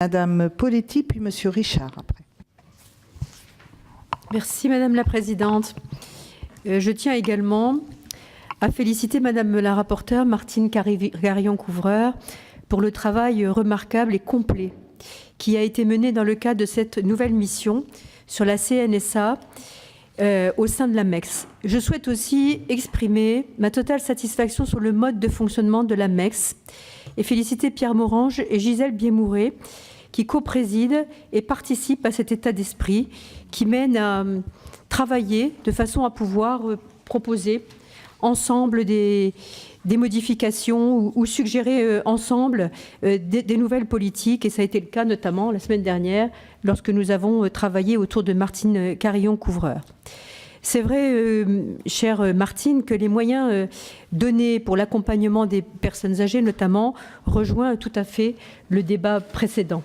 Madame Poletti, puis Monsieur Richard après. Merci Madame la Présidente. Je tiens également à féliciter Madame la rapporteure Martine Carillon-Couvreur pour le travail remarquable et complet qui a été mené dans le cadre de cette nouvelle mission sur la CNSA au sein de l'AMEX. Je souhaite aussi exprimer ma totale satisfaction sur le mode de fonctionnement de l'AMEX et féliciter Pierre Morange et Gisèle Biémouret qui co-président et participent à cet état d'esprit qui mène à travailler de façon à pouvoir proposer ensemble des modifications ou suggérer ensemble des nouvelles politiques. Et ça a été le cas notamment la semaine dernière lorsque nous avons travaillé autour de Martine Carillon-Couvreur. C'est vrai, chère Martine, que les moyens donnés pour l'accompagnement des personnes âgées, notamment, rejoint tout à fait le débat précédent.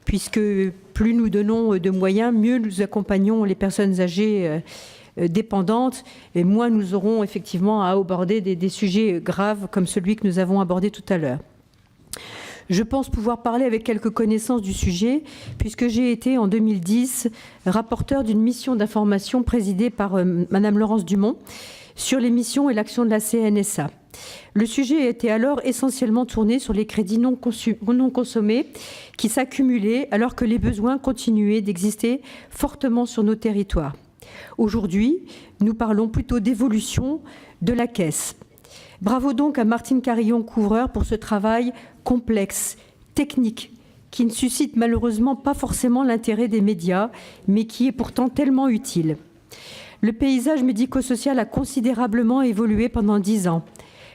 Puisque plus nous donnons de moyens, mieux nous accompagnons les personnes âgées dépendantes, et moins nous aurons effectivement à aborder des sujets graves comme celui que nous avons abordé tout à l'heure. Je pense pouvoir parler avec quelques connaissances du sujet, puisque j'ai été en 2010 rapporteur d'une mission d'information présidée par Madame Laurence Dumont sur les missions et l'action de la CNSA. Le sujet était alors essentiellement tourné sur les crédits non consommés qui s'accumulaient alors que les besoins continuaient d'exister fortement sur nos territoires. Aujourd'hui, nous parlons plutôt d'évolution de la caisse. Bravo donc à Martine Carillon-Couvreur pour ce travail complexe, technique, qui ne suscite malheureusement pas forcément l'intérêt des médias, mais qui est pourtant tellement utile. Le paysage médico-social a considérablement évolué pendant 10 ans.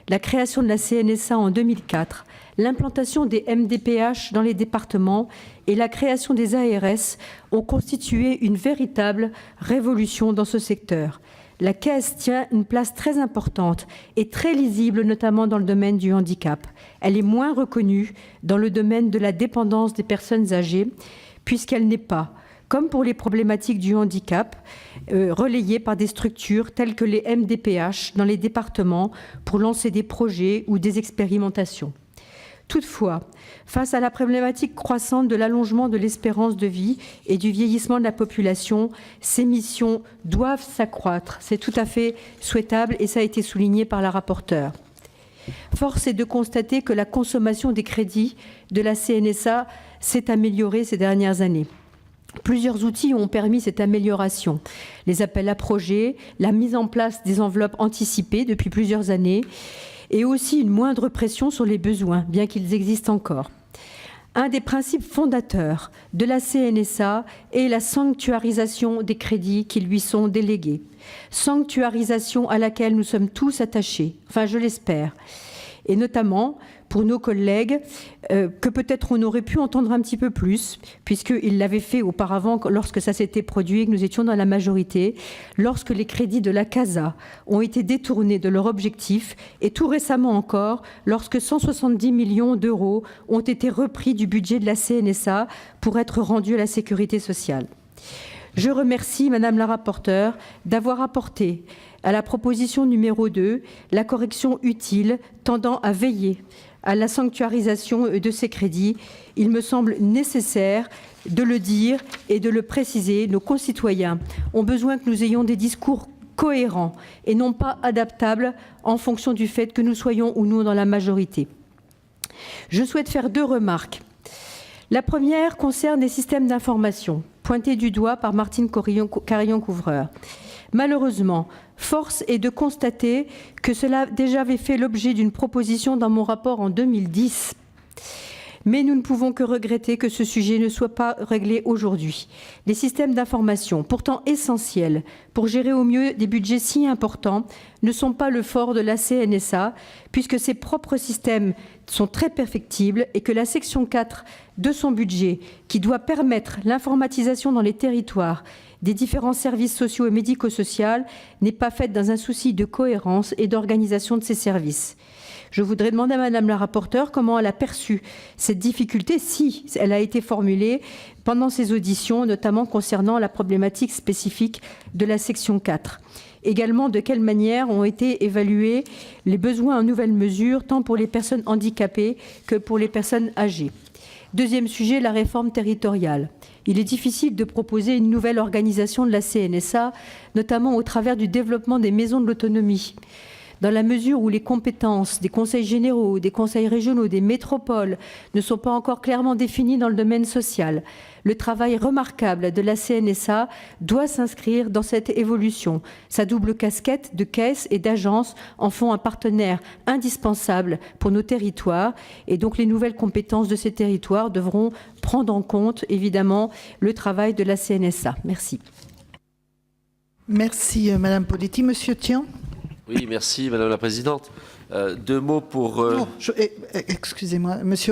La création de la CNSA en 2004, l'implantation des MDPH dans les départements et la création des ARS ont constitué une véritable révolution dans ce secteur. La Caisse tient une place très importante et très lisible, notamment dans le domaine du handicap. Elle est moins reconnue dans le domaine de la dépendance des personnes âgées, puisqu'elle n'est pas, comme pour les problématiques du handicap, relayée par des structures telles que les MDPH dans les départements pour lancer des projets ou des expérimentations. Toutefois, face à la problématique croissante de l'allongement de l'espérance de vie et du vieillissement de la population, ces missions doivent s'accroître. C'est tout à fait souhaitable et ça a été souligné par la rapporteure. Force est de constater que la consommation des crédits de la CNSA s'est améliorée ces dernières années. Plusieurs outils ont permis cette amélioration. Les appels à projets, la mise en place des enveloppes anticipées depuis plusieurs années et aussi une moindre pression sur les besoins, bien qu'ils existent encore. Un des principes fondateurs de la CNSA est la sanctuarisation des crédits qui lui sont délégués. Sanctuarisation à laquelle nous sommes tous attachés, enfin je l'espère. Et notamment pour nos collègues, que peut-être on aurait pu entendre un petit peu plus, puisqu'ils l'avaient fait auparavant lorsque ça s'était produit et que nous étions dans la majorité, lorsque les crédits de la CASA ont été détournés de leur objectif, et tout récemment encore, lorsque 170 millions d'euros ont été repris du budget de la CNSA pour être rendus à la sécurité sociale. Je remercie Madame la rapporteure d'avoir apporté à la proposition numéro 2 la correction utile tendant à veiller à la sanctuarisation de ces crédits. Il me semble nécessaire de le dire et de le préciser. Nos concitoyens ont besoin que nous ayons des discours cohérents et non pas adaptables en fonction du fait que nous soyons ou non dans la majorité. Je souhaite faire 2 remarques. La première concerne les systèmes d'information, pointés du doigt par Martine Carillon-Couvreur. Malheureusement, force est de constater que cela déjà avait fait l'objet d'une proposition dans mon rapport en 2010. Mais nous ne pouvons que regretter que ce sujet ne soit pas réglé aujourd'hui. Les systèmes d'information, pourtant essentiels pour gérer au mieux des budgets si importants, ne sont pas le fort de la CNSA, puisque ses propres systèmes sont très perfectibles et que la section 4 de son budget, qui doit permettre l'informatisation dans les territoires des différents services sociaux et médico-sociaux, n'est pas faite dans un souci de cohérence et d'organisation de ces services. Je voudrais demander à Madame la rapporteure comment elle a perçu cette difficulté, si elle a été formulée pendant ces auditions, notamment concernant la problématique spécifique de la section 4. Également, de quelle manière ont été évalués les besoins en nouvelles mesures, tant pour les personnes handicapées que pour les personnes âgées. Deuxième sujet, la réforme territoriale. Il est difficile de proposer une nouvelle organisation de la CNSA, notamment au travers du développement des maisons de l'autonomie. Dans la mesure où les compétences des conseils généraux, des conseils régionaux, des métropoles ne sont pas encore clairement définies dans le domaine social, le travail remarquable de la CNSA doit s'inscrire dans cette évolution. Sa double casquette de caisse et d'agence en font un partenaire indispensable pour nos territoires. Et donc les nouvelles compétences de ces territoires devront prendre en compte, évidemment, le travail de la CNSA. Merci. Merci, Madame Poletti. Monsieur Tian. Oui, merci Madame la Présidente. Deux mots pour... Non, excusez-moi, Monsieur